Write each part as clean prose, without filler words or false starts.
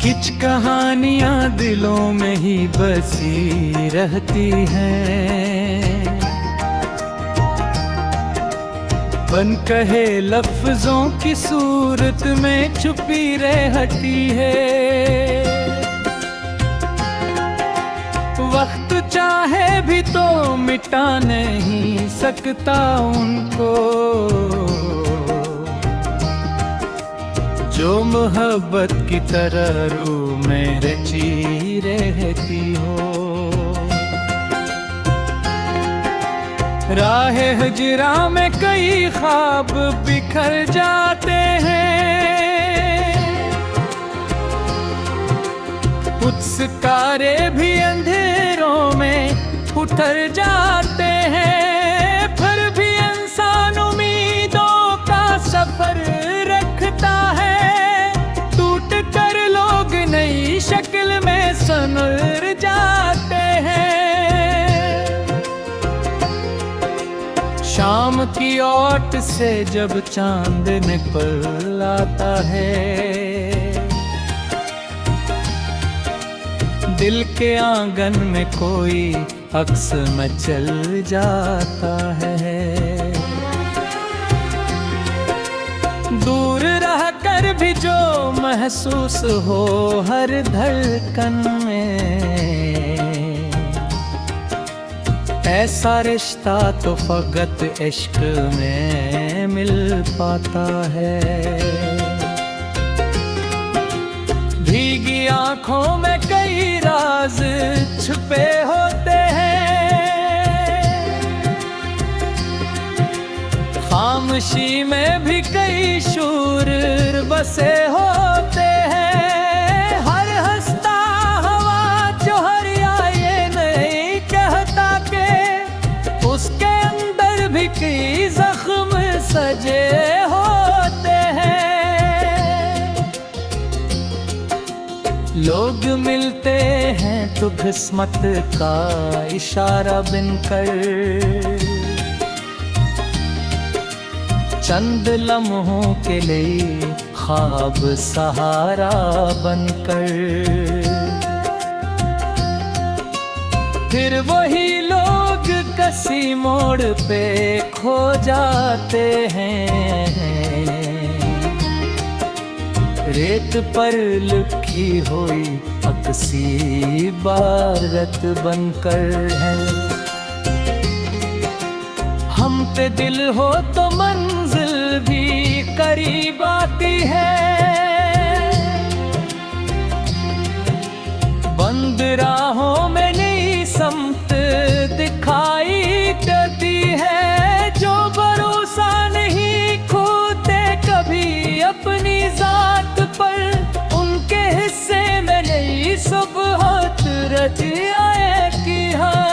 कुछ कहानियां दिलों में ही बसी रहती हैं, बन कहे लफ्जों की सूरत में छुपी रहती है। वक्त चाहे भी तो मिटा नहीं सकता उनको, जो मोहब्बत की तरह रूह में रची रहती हो। राह हिजरा में कई ख्वाब बिखर जाते हैं, कुछ सितारे भी अंधेरों में उतर जाते हैं। फिर भी इंसान उम्मीदों का सफर रखता है, टूट कर लोग नई शक्ल में संवर जाते हैं। शाम की ओट से जब चांद निकल आता है, दिल के आंगन में कोई अक्स मचल जाता है। दूर रह कर भी जो महसूस हो हर धड़कन में, ऐसा रिश्ता तो फकत इश्क में मिल पाता है। भीगी आंखों में कई राज छुपे होते हैं, खामोशी में भी कई शूर बसे होते हैं। हर हंसता हवा जो हरिया ये नहीं कहता के उसके अंदर भी कई जख्म सजे होते हैं। लोग मिलते हैं तो किस्मत का इशारा बनकर, चंद लम्हों के लिए ख्वाब सहारा बनकर। फिर वही लोग किसी मोड़ पे खो जाते हैं, रेत पर लिखी हुई अक्सी इबारत बनकर है। हम पे दिल हो तो मंजिल भी करीब आती है, बंद राहों में नई समत दिखाई देती है। जो भरोसा नहीं खोते कभी अपनी जात पर, उनके हिस्से में नई सुबह रच आए की है।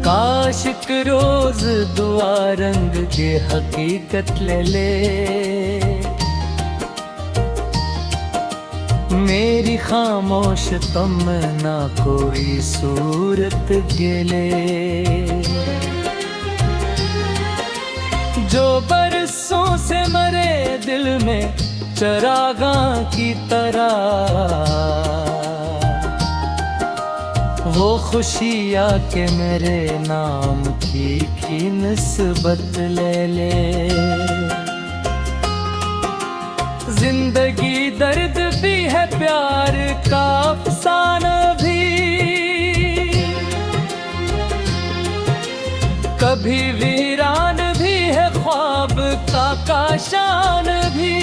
काश एक रोज दुआ रंग के हकीकत ले ले, मेरी खामोश तमन्ना कोई सूरत गिले। जो बरसों से मरे दिल में चरागां की तरह, वो खुशियाँ के मेरे नाम की निस्बत ले ले। जिंदगी दर्द भी है, प्यार का अफसाना भी, कभी वीरान भी है ख्वाब का काशान भी।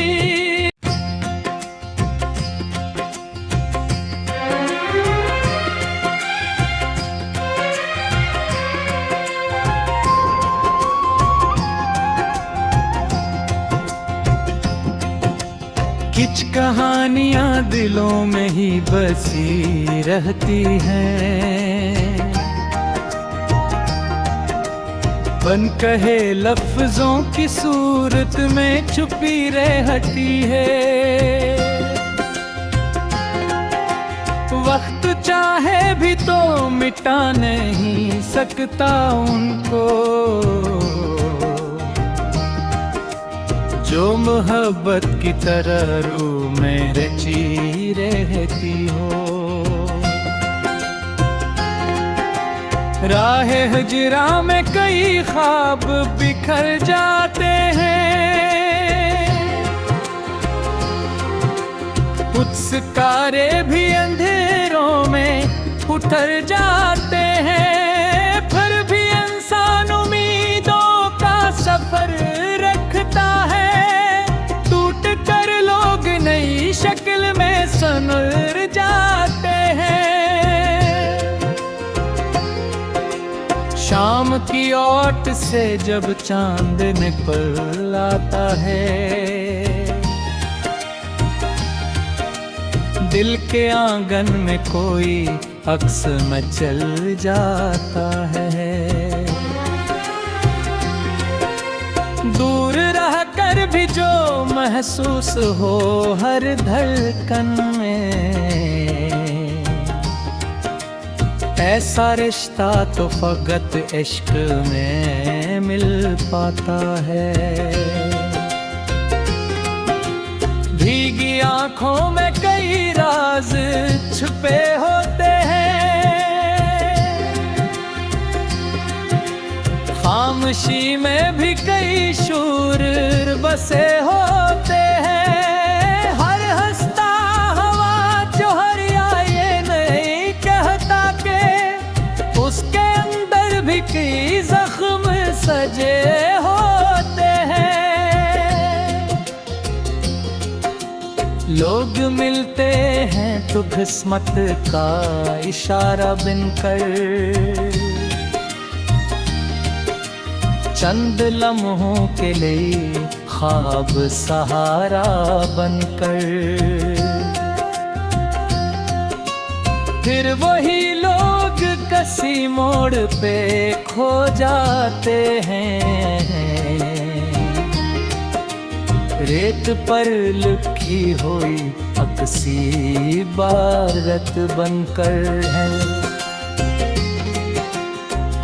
कुछ कहानियां दिलों में ही बसी रहती हैं, बन कहे लफ्जों की सूरत में छुपी रहती है। वक्त चाहे भी तो मिटा नहीं सकता उनको, जो मोहब्बत की तरह रूह में रची रहती हो। राहे हिजरा में कई ख्वाब बिखर जाते हैं, कुछ सितारे भी अंधेरों में उतर जाते हैं। फिर भी इंसान उम्मीदों का सफर रखता है, टूट कर लोग नई शक्ल में संवर जाते हैं। शाम की ओट से जब चांद निकल आता है, दिल के आंगन में कोई अक्स मचल जाता है। दूर रह कर भी जो महसूस हो हर धड़कन में, ऐसा रिश्ता तो फकत इश्क में मिल पाता है। भीगी आंखों में कई राज छुपे होते हैं, खामोशी में भी कई शूर बसे होते हैं। हर हंसता हवा जो हरिया ये नहीं कहता के उसके अंदर भी कई जख्म सजे होते हैं। लोग मिलते हैं तो किस्मत का इशारा बनकर, चंद लम्हों के लिए ख्वाब सहारा बनकर। फिर वही लोग किसी मोड़ पे खो जाते हैं, रेत पर लिखी हुई अक्सी इबारत बनकर है।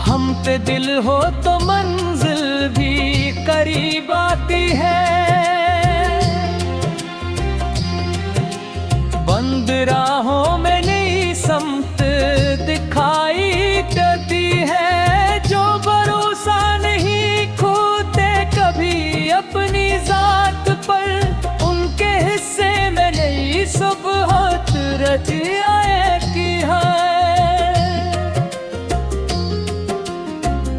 हम पे दिल हो तो मंजिल भी करीब आती है, बंद राहों में नई समत दिखाई देती है। जो भरोसा नहीं खोते कभी अपनी जात पर, उनके हिस्से में नई सुबह रच आए की है।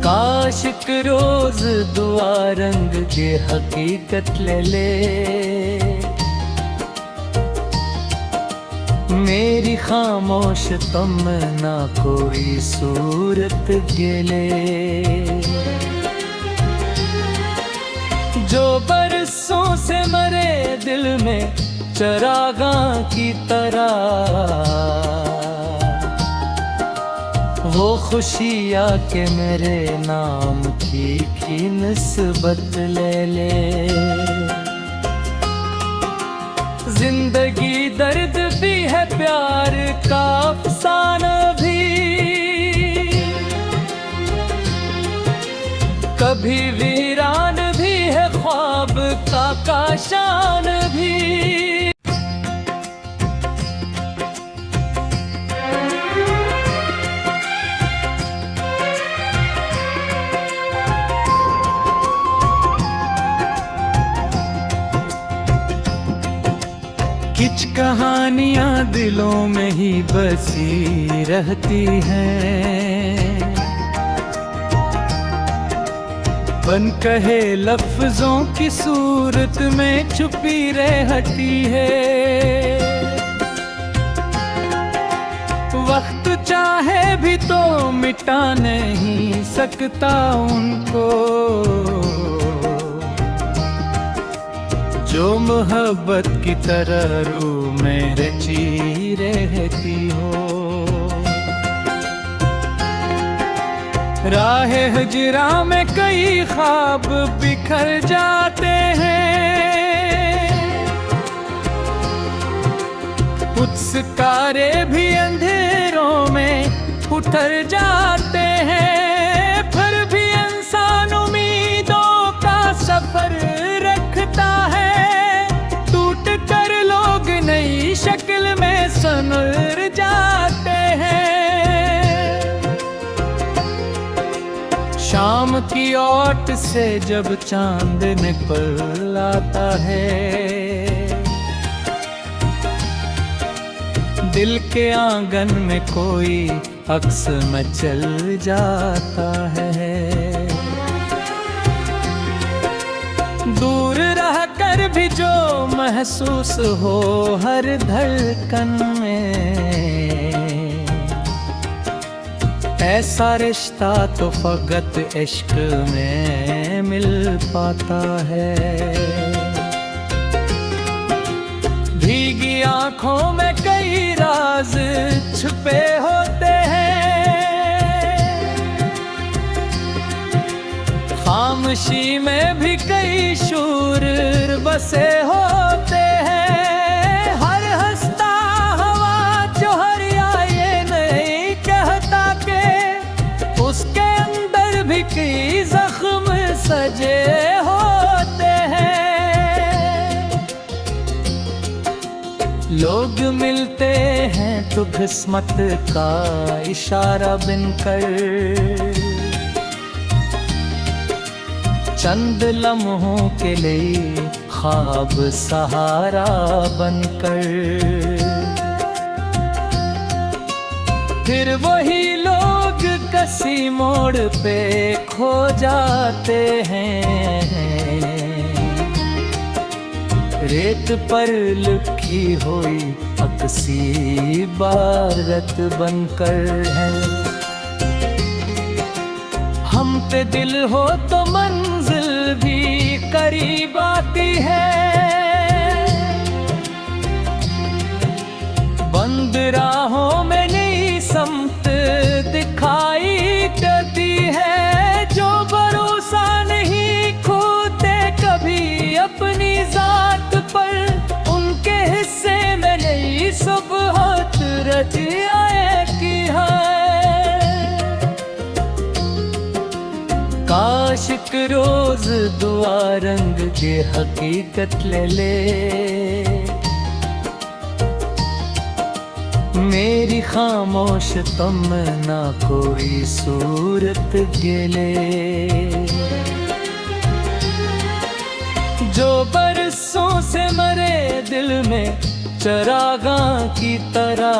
काश एक रोज दुआ रंग के हकीकत ले ले, मेरी खामोश तमन्ना कोई सूरत गिले। जो बरसों से मरे दिल में चरागां की तरह, वो खुशियाँ के मेरे नाम की निस्बत ले ले। जिंदगी दर्द भी है, प्यार का अफसाना भी, कभी वीरान भी है ख्वाब का काशान भी। कुछ कहानियां दिलों में ही बसी रहती हैं, बन कहे लफ्जों की सूरत में छुपी रहती है। वक्त चाहे भी तो मिटा नहीं सकता उनको, जो मोहब्बत की तरह रूह में रची रहती हो। राहे हिजरा में कई ख्वाब बिखर जाते हैं, कुछ सितारे भी अंधेरों में उतर जाते हैं। फिर भी इंसान उम्मीदों का सफर रखता है, शक्ल में सनर जाते हैं। शाम की ओट से जब चांद निकल आता है, दिल के आंगन में कोई अक्स मचल जाता है। दूर रह कर भी जो महसूस हो हर धड़कन में, ऐसा रिश्ता तो फकत इश्क में मिल पाता है। भीगी आंखों में कई राज छुपे होते हैं, खामोशी में भी कई शूर बसे होते हैं। हर हंसता हवा जो हरिया ये नहीं कहता कि उसके अंदर भी कई जख्म सजे होते हैं। लोग मिलते हैं तो किस्मत का इशारा बनकर, चंद लम्हों के लिए ख्वाब सहारा बनकर, फिर वही लोग किसी मोड़ पे खो जाते हैं। रेत पर लिखी हुई अक्सी बारत बनकर है। हम पे दिल हो तो मंजिल भी करीब आती है। बंद राहों में नई समत दिखाई देती है। जो भरोसा नहीं खोते कभी अपनी जात पर, उनके हिस्से में नई सुबह रच आए की है। काश एक रोज दुआ रंग के हकीकत ले ले, मेरी खामोश तमन्ना कोई सूरत गिले। जो बरसों से मरे दिल में चरागा की तरह,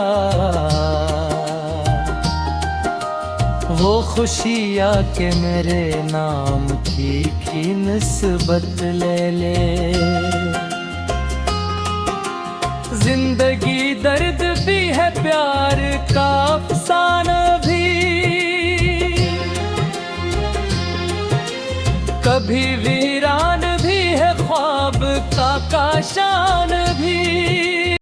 वो खुशियाँ के मेरे नाम की निस्बत ले ले। जिंदगी दर्द भी है, प्यार का अफसाना भी, कभी वीरान भी है ख्वाब का काशान भी।